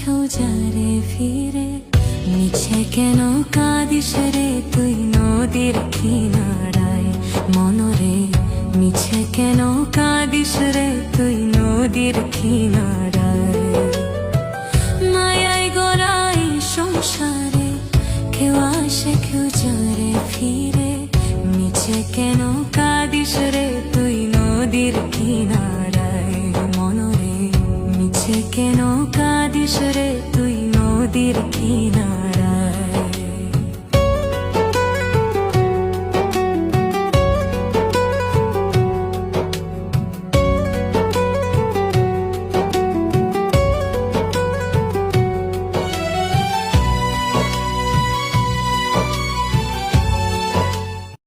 কেউ যারে ফিরে, মিছে কেন কাঁদিস রে তুই নদীর কিনারায় মনরে, মিছে কেন কাঁদিস রে তুই নদীর কিনারায়। মায়ায় গড়াই সংসারে কেউ আসে কেউ যারে ফিরে, মিছে কেন কাঁদিস রে তুই নদীর কিনারায় মনরে, মিছে কেন কাঁদিস রে তুই নদীর কিনারায়।